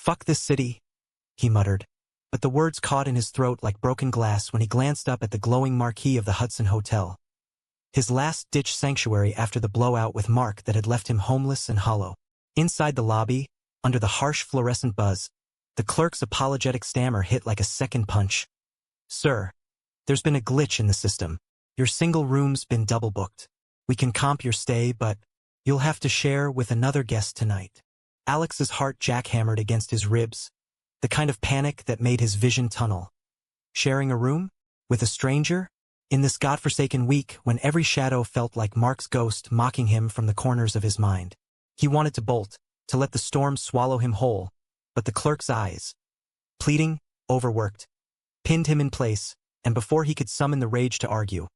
"Fuck this city," he muttered, but the words caught in his throat like broken glass when he glanced up at the glowing marquee of the Hudson Hotel. His last-ditch sanctuary after the blowout with Mark that had left him homeless and hollow. Inside the lobby, under the harsh fluorescent buzz, the clerk's apologetic stammer hit like a second punch. "Sir, there's been a glitch in the system. Your single room's been double-booked. We can comp your stay, but you'll have to share with another guest tonight." Alex's heart jackhammered against his ribs, the kind of panic that made his vision tunnel. Sharing a room? With a stranger? In this godforsaken week when every shadow felt like Mark's ghost mocking him from the corners of his mind. He wanted to bolt, to let the storm swallow him whole, but the clerk's eyes, pleading, overworked, pinned him in place, and before he could summon the rage to argue,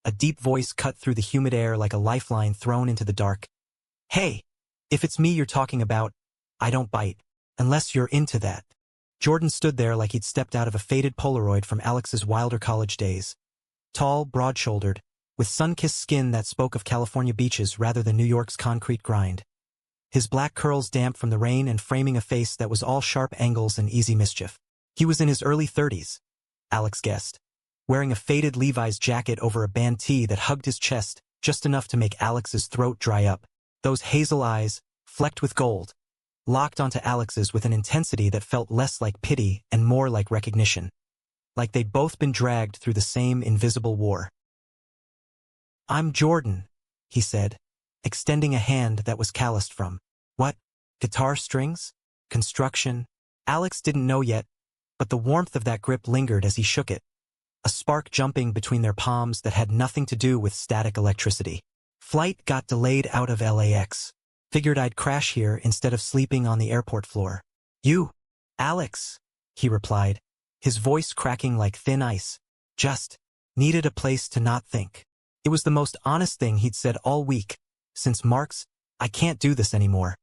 a deep voice cut through the humid air like a lifeline thrown into the dark. "Hey, if it's me you're talking about, I don't bite, unless you're into that." Jordan stood there like he'd stepped out of a faded Polaroid from Alex's wilder college days. Tall, broad-shouldered, with sun-kissed skin that spoke of California beaches rather than New York's concrete grind. His black curls damp from the rain and framing a face that was all sharp angles and easy mischief. He was in his early 30s, Alex guessed, wearing a faded Levi's jacket over a band tee that hugged his chest just enough to make Alex's throat dry up. Those hazel eyes, flecked with gold, locked onto Alex's with an intensity that felt less like pity and more like recognition. Like they'd both been dragged through the same invisible war. "I'm Jordan," he said, extending a hand that was calloused from, what, guitar strings? Construction? Alex didn't know yet, but the warmth of that grip lingered as he shook it, a spark jumping between their palms that had nothing to do with static electricity. "Flight got delayed out of LAX. Figured I'd crash here instead of sleeping on the airport floor." "You, Alex," he replied, his voice cracking like thin ice. "Just needed a place to not think." It was the most honest thing he'd said all week, since Mark's "I can't do this anymore.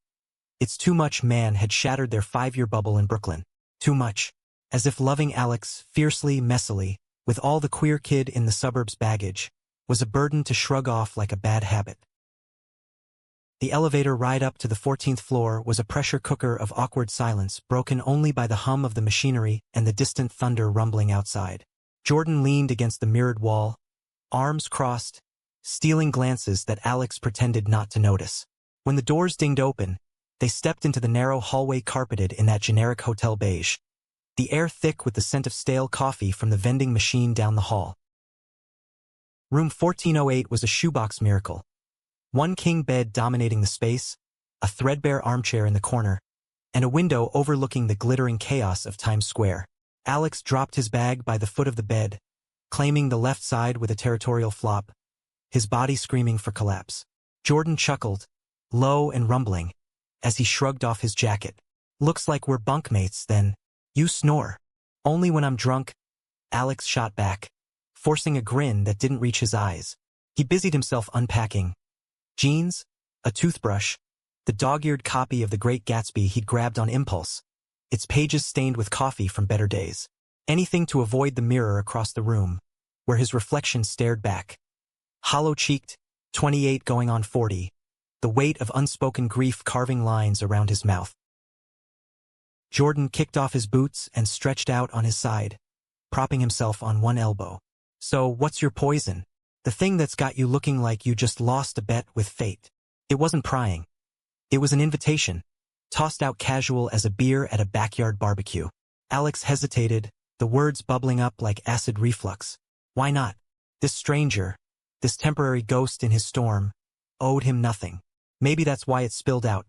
It's too much" man had shattered their 5-year bubble in Brooklyn. Too much. As if loving Alex fiercely, messily, with all the queer kid in the suburbs baggage, was a burden to shrug off like a bad habit. The elevator ride up to the 14th floor was a pressure cooker of awkward silence broken only by the hum of the machinery and the distant thunder rumbling outside. Jordan leaned against the mirrored wall, arms crossed, stealing glances that Alex pretended not to notice. When the doors dinged open, they stepped into the narrow hallway carpeted in that generic hotel beige, the air thick with the scent of stale coffee from the vending machine down the hall. Room 1408 was a shoebox miracle. One king bed dominating the space, a threadbare armchair in the corner, and a window overlooking the glittering chaos of Times Square. Alex dropped his bag by the foot of the bed, claiming the left side with a territorial flop, his body screaming for collapse. Jordan chuckled, low and rumbling, as he shrugged off his jacket. "Looks like we're bunkmates, then. You snore." "Only when I'm drunk," Alex shot back, forcing a grin that didn't reach his eyes. He busied himself unpacking. Jeans, a toothbrush, the dog-eared copy of The Great Gatsby he'd grabbed on impulse, its pages stained with coffee from better days. Anything to avoid the mirror across the room, where his reflection stared back. Hollow-cheeked, 28 going on 40, the weight of unspoken grief carving lines around his mouth. Jordan kicked off his boots and stretched out on his side, propping himself on one elbow. "So what's your poison? The thing that's got you looking like you just lost a bet with fate?" It wasn't prying. It was an invitation, tossed out casual as a beer at a backyard barbecue. Alex hesitated, the words bubbling up like acid reflux. Why not? This stranger, this temporary ghost in his storm, owed him nothing. Maybe that's why it spilled out,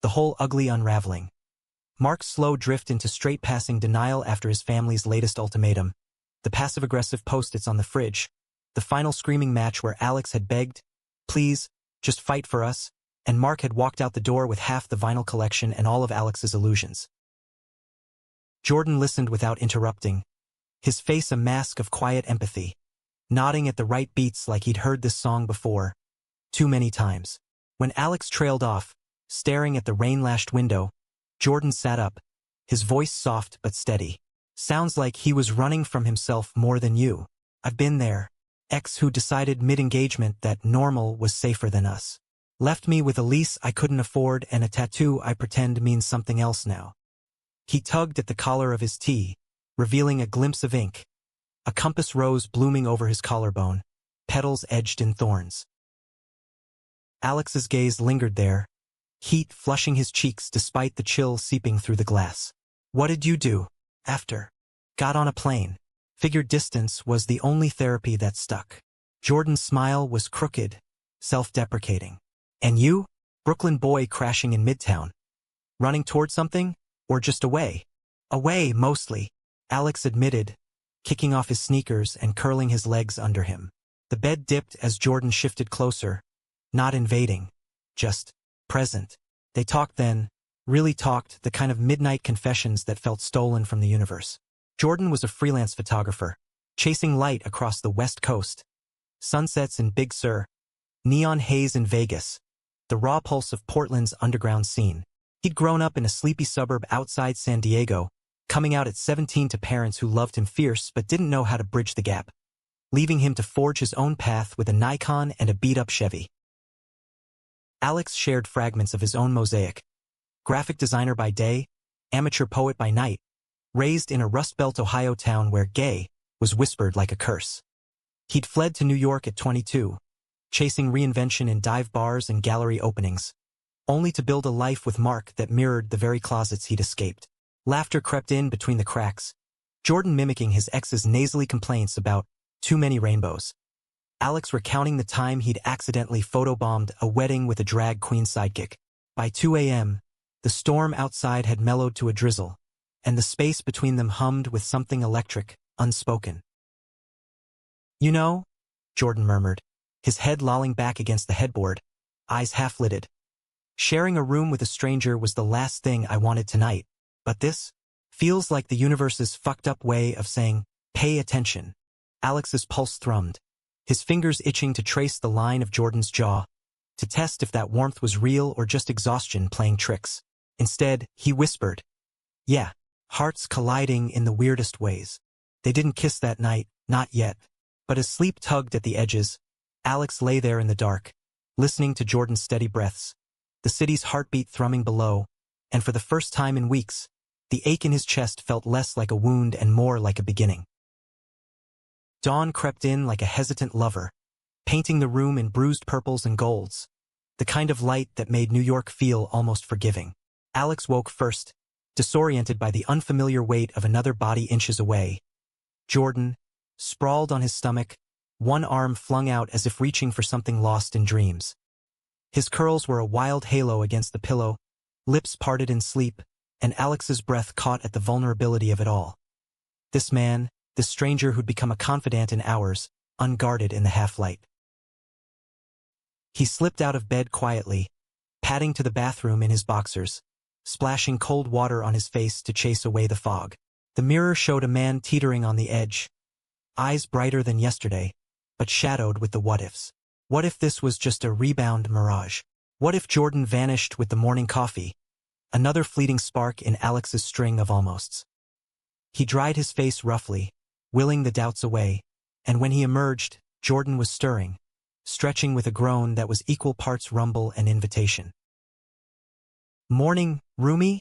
the whole ugly unraveling. Mark's slow drift into straight-passing denial after his family's latest ultimatum, the passive-aggressive post-its on the fridge, the final screaming match where Alex had begged, "Please, just fight for us," and Mark had walked out the door with half the vinyl collection and all of Alex's illusions. Jordan listened without interrupting, his face a mask of quiet empathy, nodding at the right beats like he'd heard this song before, too many times. When Alex trailed off, staring at the rain-lashed window, Jordan sat up, his voice soft but steady. "Sounds like he was running from himself more than you. I've been there. Ex who decided mid-engagement that normal was safer than us. Left me with a lease I couldn't afford and a tattoo I pretend means something else now. He tugged at the collar of his tee, revealing a glimpse of ink. A compass rose blooming over his collarbone, petals edged in thorns. Alex's gaze lingered there, heat flushing his cheeks despite the chill seeping through the glass. What did you do? After. Got on a plane. Figured distance was the only therapy that stuck. Jordan's smile was crooked, self-deprecating. And you? Brooklyn boy crashing in Midtown. Running toward something? Or just away? Away, mostly, Alex admitted, kicking off his sneakers and curling his legs under him. The bed dipped as Jordan shifted closer, not invading, just present. They talked then, really talked, the kind of midnight confessions that felt stolen from the universe. Jordan was a freelance photographer, chasing light across the West Coast. Sunsets in Big Sur, neon haze in Vegas, the raw pulse of Portland's underground scene. He'd grown up in a sleepy suburb outside San Diego, coming out at 17 to parents who loved him fierce but didn't know how to bridge the gap, leaving him to forge his own path with a Nikon and a beat-up Chevy. Alex shared fragments of his own mosaic. Graphic designer by day, amateur poet by night, raised in a Rust Belt, Ohio town where gay was whispered like a curse. He'd fled to New York at 22, chasing reinvention in dive bars and gallery openings, only to build a life with Mark that mirrored the very closets he'd escaped. Laughter crept in between the cracks, Jordan mimicking his ex's nasally complaints about too many rainbows. Alex recounting the time he'd accidentally photobombed a wedding with a drag queen sidekick. By 2 a.m., the storm outside had mellowed to a drizzle, and the space between them hummed with something electric, unspoken. You know, Jordan murmured, his head lolling back against the headboard, eyes half-lidded. Sharing a room with a stranger was the last thing I wanted tonight, but this feels like the universe's fucked-up way of saying, pay attention. Alex's pulse thrummed, his fingers itching to trace the line of Jordan's jaw, to test if that warmth was real or just exhaustion playing tricks. Instead, he whispered, yeah, hearts colliding in the weirdest ways. They didn't kiss that night, not yet. But as sleep tugged at the edges, Alex lay there in the dark, listening to Jordan's steady breaths, the city's heartbeat thrumming below, and for the first time in weeks, the ache in his chest felt less like a wound and more like a beginning. Dawn crept in like a hesitant lover, painting the room in bruised purples and golds, the kind of light that made New York feel almost forgiving. Alex woke first, disoriented by the unfamiliar weight of another body inches away. Jordan, sprawled on his stomach, one arm flung out as if reaching for something lost in dreams. His curls were a wild halo against the pillow, lips parted in sleep, and Alex's breath caught at the vulnerability of it all. This man, this stranger who'd become a confidant in hours, unguarded in the half-light. He slipped out of bed quietly, padding to the bathroom in his boxers, splashing cold water on his face to chase away the fog. The mirror showed a man teetering on the edge, eyes brighter than yesterday, but shadowed with the what-ifs. What if this was just a rebound mirage? What if Jordan vanished with the morning coffee? Another fleeting spark in Alex's string of almosts. He dried his face roughly, willing the doubts away, and when he emerged, Jordan was stirring, stretching with a groan that was equal parts rumble and invitation. Morning, roomie?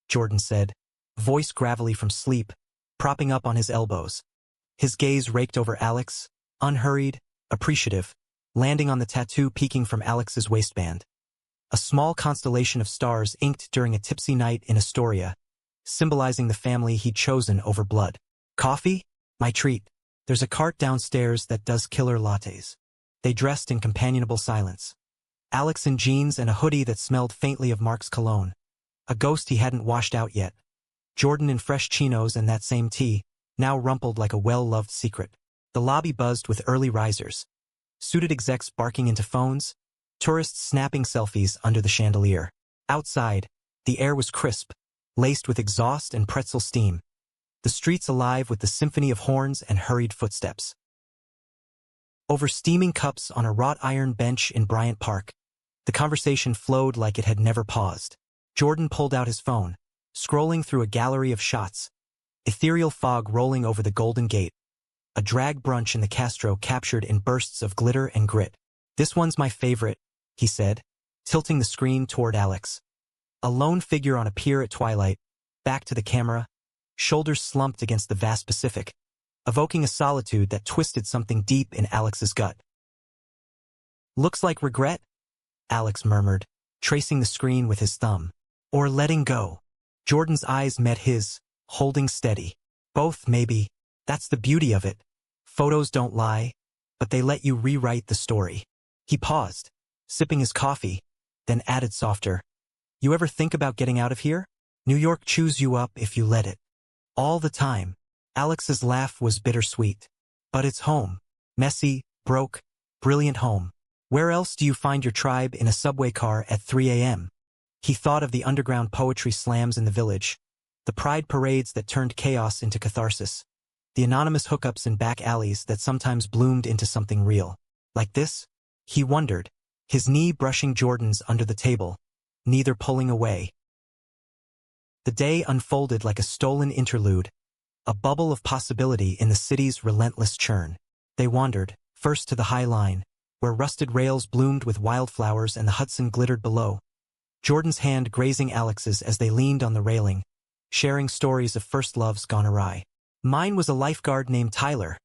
Jordan said, voice gravelly from sleep, propping up on his elbows. His gaze raked over Alex, unhurried, appreciative, landing on the tattoo peeking from Alex's waistband. A small constellation of stars inked during a tipsy night in Astoria, symbolizing the family he'd chosen over blood. Coffee? My treat. There's a cart downstairs that does killer lattes. They dressed in companionable silence. Alex in jeans and a hoodie that smelled faintly of Mark's cologne. A ghost he hadn't washed out yet. Jordan in fresh chinos and that same tee, now rumpled like a well-loved secret. The lobby buzzed with early risers. Suited execs barking into phones, tourists snapping selfies under the chandelier. Outside, the air was crisp, laced with exhaust and pretzel steam. The streets alive with the symphony of horns and hurried footsteps. Over steaming cups on a wrought iron bench in Bryant Park, the conversation flowed like it had never paused. Jordan pulled out his phone, scrolling through a gallery of shots. Ethereal fog rolling over the Golden Gate. A drag brunch in the Castro captured in bursts of glitter and grit. This one's my favorite, he said, tilting the screen toward Alex. A lone figure on a pier at twilight, back to the camera, shoulders slumped against the vast Pacific, evoking a solitude that twisted something deep in Alex's gut. "Looks like regret," Alex murmured, tracing the screen with his thumb. "Or letting go." Jordan's eyes met his, holding steady. "Both, maybe. That's the beauty of it. Photos don't lie, but they let you rewrite the story." He paused, sipping his coffee, then added softer, "You ever think about getting out of here? New York chews you up if you let it." "All the time." Alex's laugh was bittersweet. "But it's home. Messy, broke, brilliant home. Where else do you find your tribe in a subway car at 3 a.m.? He thought of the underground poetry slams in the village, the pride parades that turned chaos into catharsis, the anonymous hookups in back alleys that sometimes bloomed into something real. Like this? He wondered, his knee brushing Jordan's under the table, neither pulling away. The day unfolded like a stolen interlude, a bubble of possibility in the city's relentless churn. They wandered, first to the High Line, where rusted rails bloomed with wildflowers and the Hudson glittered below, Jordan's hand grazing Alex's as they leaned on the railing, sharing stories of first loves gone awry. "Mine was a lifeguard named Tyler,"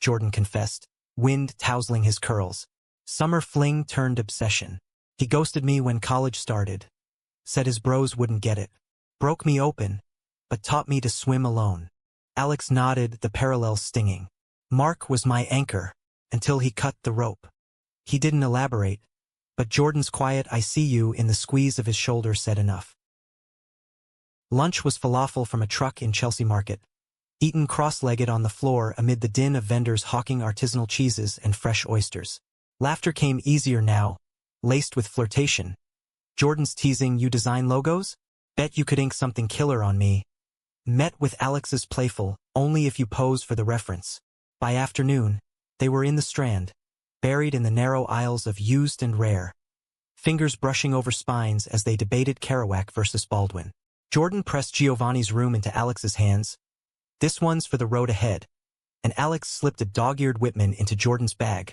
Jordan confessed, wind tousling his curls. "Summer fling turned obsession. He ghosted me when college started. Said his bros wouldn't get it. Broke me open, but taught me to swim alone." Alex nodded, the parallel stinging. "Mark was my anchor, until he cut the rope." He didn't elaborate, but Jordan's quiet "I see you" in the squeeze of his shoulder said enough. Lunch was falafel from a truck in Chelsea Market, eaten cross-legged on the floor amid the din of vendors hawking artisanal cheeses and fresh oysters. Laughter came easier now, laced with flirtation. Jordan's teasing, "You design logos? Bet you could ink something killer on me." Met with Alex's playful, "Only if you pose for the reference." By afternoon, they were in the Strand, buried in the narrow aisles of used and rare, fingers brushing over spines as they debated Kerouac versus Baldwin. Jordan pressed Giovanni's room into Alex's hands. "This one's for the road ahead," and Alex slipped a dog-eared Whitman into Jordan's bag,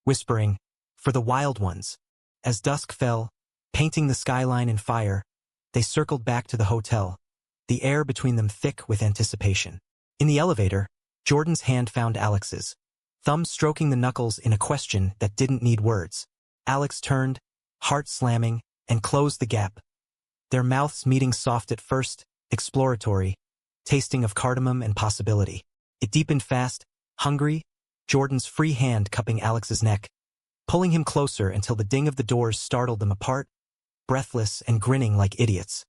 whispering, "For the wild ones." As dusk fell, painting the skyline in fire, they circled back to the hotel, the air between them thick with anticipation. In the elevator, Jordan's hand found Alex's, thumb stroking the knuckles in a question that didn't need words. Alex turned, heart slamming, and closed the gap. Their mouths meeting soft at first, exploratory, tasting of cardamom and possibility. It deepened fast, hungry, Jordan's free hand cupping Alex's neck, pulling him closer until the ding of the doors startled them apart, breathless and grinning like idiots.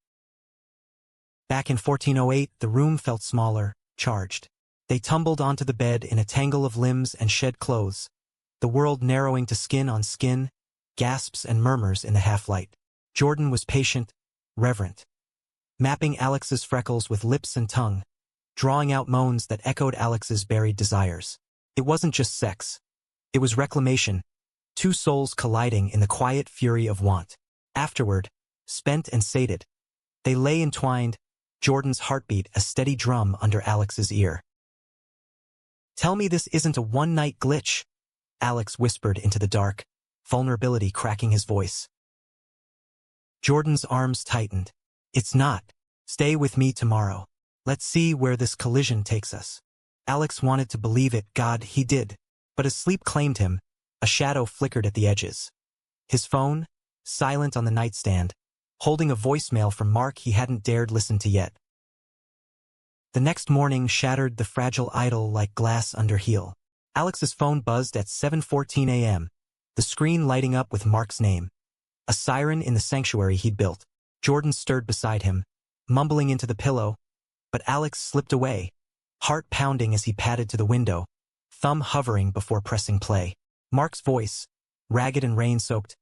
Back in 1408, the room felt smaller, charged. They tumbled onto the bed in a tangle of limbs and shed clothes, the world narrowing to skin on skin, gasps and murmurs in the half-light. Jordan was patient, reverent, mapping Alex's freckles with lips and tongue, drawing out moans that echoed Alex's buried desires. It wasn't just sex. It was reclamation, two souls colliding in the quiet fury of want. Afterward, spent and sated, they lay entwined, Jordan's heartbeat a steady drum under Alex's ear. "Tell me this isn't a one-night glitch," Alex whispered into the dark, vulnerability cracking his voice. Jordan's arms tightened. "It's not. Stay with me tomorrow. Let's see where this collision takes us." Alex wanted to believe it, God, he did. But as sleep claimed him, a shadow flickered at the edges. His phone, silent on the nightstand, holding a voicemail from Mark he hadn't dared listen to yet. The next morning shattered the fragile idol like glass under heel. Alex's phone buzzed at 7:14 a.m., the screen lighting up with Mark's name. A siren in the sanctuary he'd built. Jordan stirred beside him, mumbling into the pillow, but Alex slipped away, heart pounding as he padded to the window, thumb hovering before pressing play. Mark's voice, ragged and rain-soaked.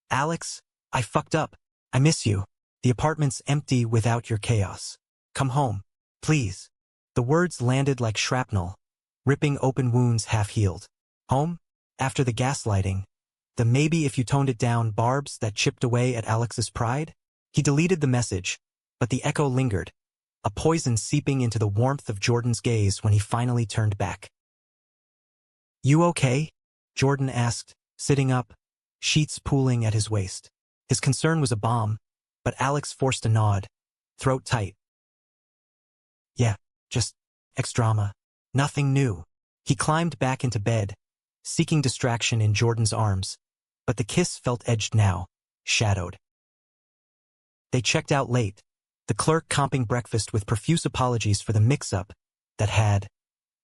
"Alex, I fucked up. I miss you. The apartment's empty without your chaos. Come home, please." The words landed like shrapnel, ripping open wounds half-healed. Home? After the gaslighting, the maybe if you toned it down barbs that chipped away at Alex's pride? He deleted the message, but the echo lingered, a poison seeping into the warmth of Jordan's gaze when he finally turned back. "You okay?" Jordan asked, sitting up, sheets pooling at his waist. His concern was a bomb, but Alex forced a nod, throat tight. Just ex-drama. Nothing new. He climbed back into bed, seeking distraction in Jordan's arms, but the kiss felt edged now, shadowed. They checked out late, the clerk comping breakfast with profuse apologies for the mix-up that had,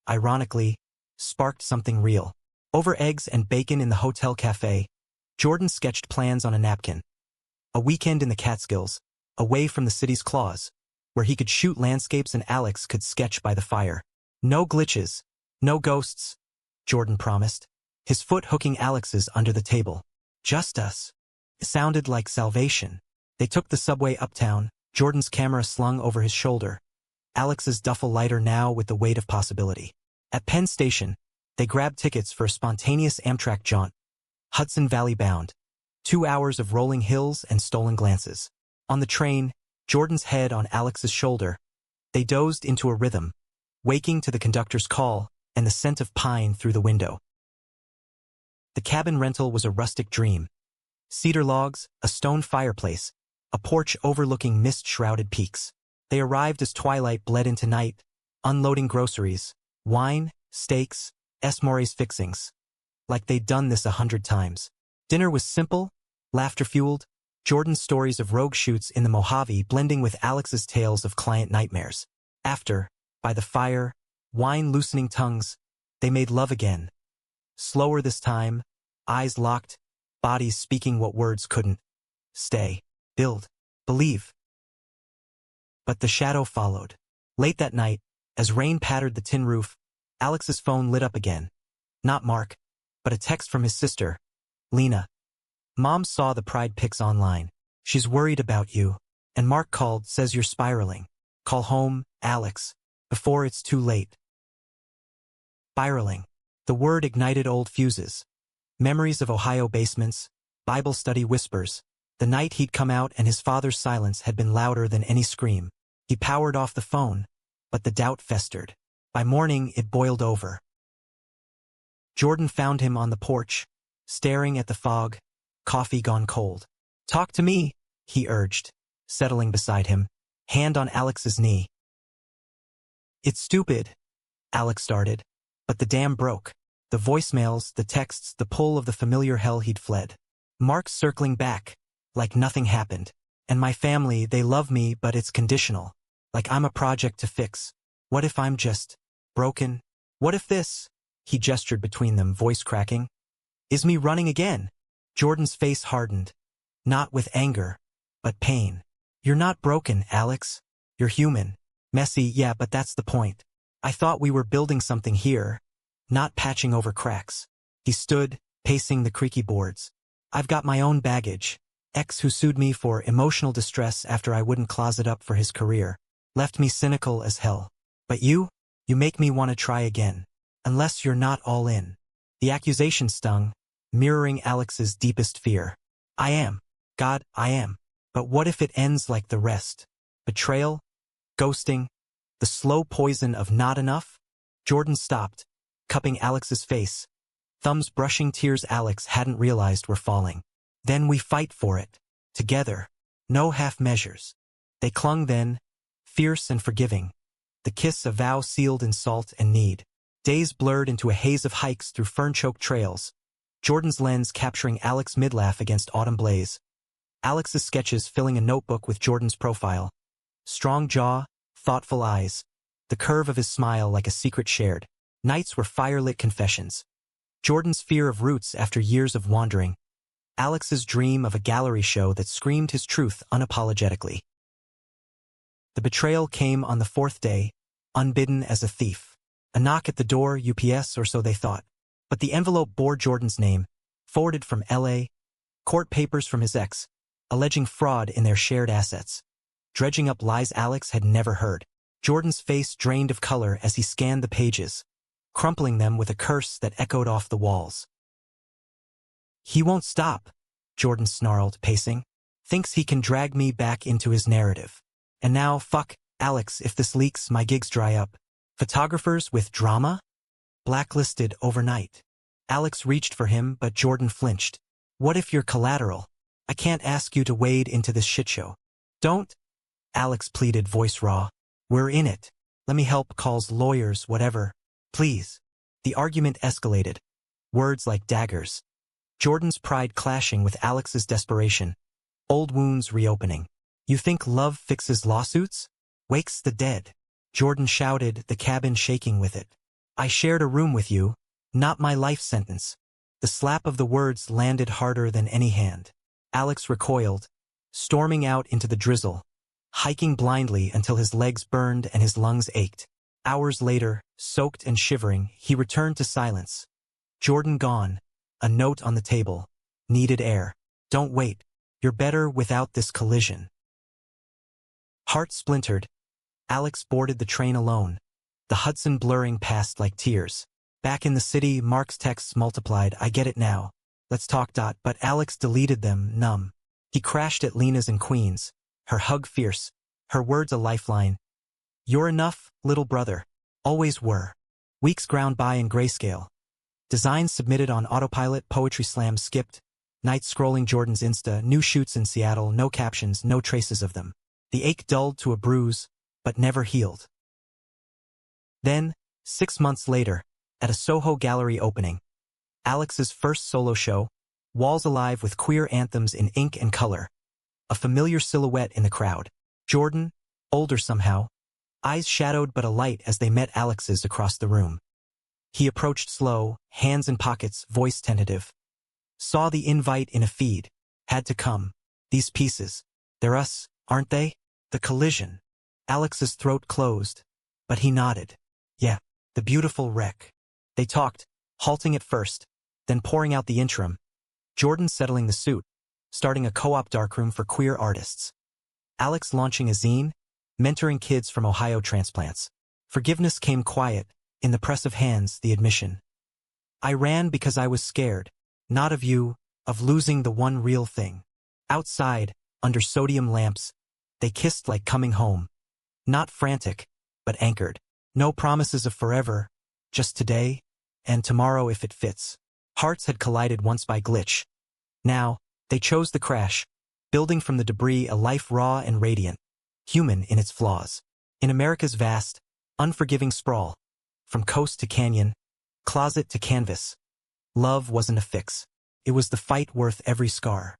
ironically, sparked something real. Over eggs and bacon in the hotel cafe, Jordan sketched plans on a napkin. A weekend in the Catskills, away from the city's claws, where he could shoot landscapes and Alex could sketch by the fire. No glitches, no ghosts, Jordan promised, his foot hooking Alex's under the table. Just us. It sounded like salvation. They took the subway uptown, Jordan's camera slung over his shoulder, Alex's duffel lighter now with the weight of possibility. At Penn Station, they grabbed tickets for a spontaneous Amtrak jaunt, Hudson Valley bound. 2 hours of rolling hills and stolen glances. On the train, Jordan's head on Alex's shoulder, they dozed into a rhythm, waking to the conductor's call and the scent of pine through the window. The cabin rental was a rustic dream. Cedar logs, a stone fireplace, a porch overlooking mist-shrouded peaks. They arrived as twilight bled into night, unloading groceries, wine, steaks, Esmores fixings. Like they'd done this 100 times. Dinner was simple, laughter-fueled, Jordan's stories of rogue shoots in the Mojave blending with Alex's tales of client nightmares. After, by the fire, wine loosening tongues, they made love again. Slower this time, eyes locked, bodies speaking what words couldn't. Stay, build, believe. But the shadow followed. Late that night, as rain pattered the tin roof, Alex's phone lit up again. Not Mark, but a text from his sister, Lena. Mom saw the pride pics online. She's worried about you. And Mark called, says you're spiraling. Call home, Alex, before it's too late. Spiraling. The word ignited old fuses. Memories of Ohio basements, Bible study whispers. The night he'd come out and his father's silence had been louder than any scream. He powered off the phone, but the doubt festered. By morning, it boiled over. Jordan found him on the porch, staring at the fog, coffee gone cold. Talk to me, he urged, settling beside him, hand on Alex's knee. It's stupid, Alex started, but the dam broke. The voicemails, the texts, the pull of the familiar hell he'd fled. Mark's circling back, like nothing happened. And my family, they love me, but it's conditional. Like I'm a project to fix. What if I'm just broken? What if this, he gestured between them, voice cracking, is me running again? Jordan's face hardened. Not with anger, but pain. You're not broken, Alex. You're human. Messy, yeah, but that's the point. I thought we were building something here, not patching over cracks. He stood, pacing the creaky boards. I've got my own baggage. Ex who sued me for emotional distress after I wouldn't closet up for his career. Left me cynical as hell. But you make me want to try again. Unless you're not all in. The accusation stung, mirroring Alex's deepest fear. I am. God, I am. But what if it ends like the rest? Betrayal? Ghosting? The slow poison of not enough? Jordan stopped, cupping Alex's face, thumbs brushing tears Alex hadn't realized were falling. Then we fight for it. Together. No half measures. They clung then, fierce and forgiving. The kiss a vow sealed in salt and need. Days blurred into a haze of hikes through fern-choked trails. Jordan's lens capturing Alex's midlaugh against autumn blaze. Alex's sketches filling a notebook with Jordan's profile. Strong jaw, thoughtful eyes. The curve of his smile like a secret shared. Nights were firelit confessions. Jordan's fear of roots after years of wandering. Alex's dream of a gallery show that screamed his truth unapologetically. The betrayal came on the fourth day, unbidden as a thief. A knock at the door, UPS, or so they thought. But the envelope bore Jordan's name, forwarded from L.A., court papers from his ex, alleging fraud in their shared assets. Dredging up lies Alex had never heard. Jordan's face drained of color as he scanned the pages, crumpling them with a curse that echoed off the walls. He won't stop, Jordan snarled, pacing. Thinks he can drag me back into his narrative. And now, fuck, Alex, if this leaks, my gigs dry up. Photographers with drama? Blacklisted overnight. Alex reached for him, but Jordan flinched. What if you're collateral? I can't ask you to wade into this shitshow. Don't, Alex pleaded, voice raw. We're in it. Let me help, calls lawyers, whatever. Please. The argument escalated. Words like daggers. Jordan's pride clashing with Alex's desperation. Old wounds reopening. You think love fixes lawsuits? Wakes the dead. Jordan shouted, the cabin shaking with it. I shared a room with you, not my life sentence. The slap of the words landed harder than any hand. Alex recoiled, storming out into the drizzle, hiking blindly until his legs burned and his lungs ached. Hours later, soaked and shivering, he returned to silence. Jordan gone. A note on the table. Needed air. Don't wait. You're better without this collision. Heart splintered. Alex boarded the train alone. The Hudson blurring past like tears. Back in the city, Mark's texts multiplied. I get it now. Let's talk. But Alex deleted them, numb. He crashed at Lena's in Queens. Her hug fierce. Her words a lifeline. You're enough, little brother. Always were. Weeks ground by in grayscale. Designs submitted on autopilot, poetry slams skipped. Nights scrolling Jordan's Insta, new shoots in Seattle, no captions, no traces of them. The ache dulled to a bruise, but never healed. Then, 6 months later, at a Soho gallery opening, Alex's first solo show, walls alive with queer anthems in ink and color. A familiar silhouette in the crowd. Jordan, older somehow, eyes shadowed but alight as they met Alex's across the room. He approached slow, hands in pockets, voice tentative. Saw the invite in a feed. Had to come. These pieces. They're us, aren't they? The collision. Alex's throat closed, but he nodded. Yeah, the beautiful wreck. They talked, halting at first, then pouring out the interim. Jordan settling the suit, starting a co-op darkroom for queer artists. Alex launching a zine, mentoring kids from Ohio transplants. Forgiveness came quiet, in the press of hands, the admission. I ran because I was scared, not of you, of losing the one real thing. Outside, under sodium lamps, they kissed like coming home. Not frantic, but anchored. No promises of forever, just today, and tomorrow if it fits. Hearts had collided once by glitch. Now, they chose the crash, building from the debris a life raw and radiant, human in its flaws. In America's vast, unforgiving sprawl, from coast to canyon, closet to canvas, love wasn't a fix. It was the fight worth every scar.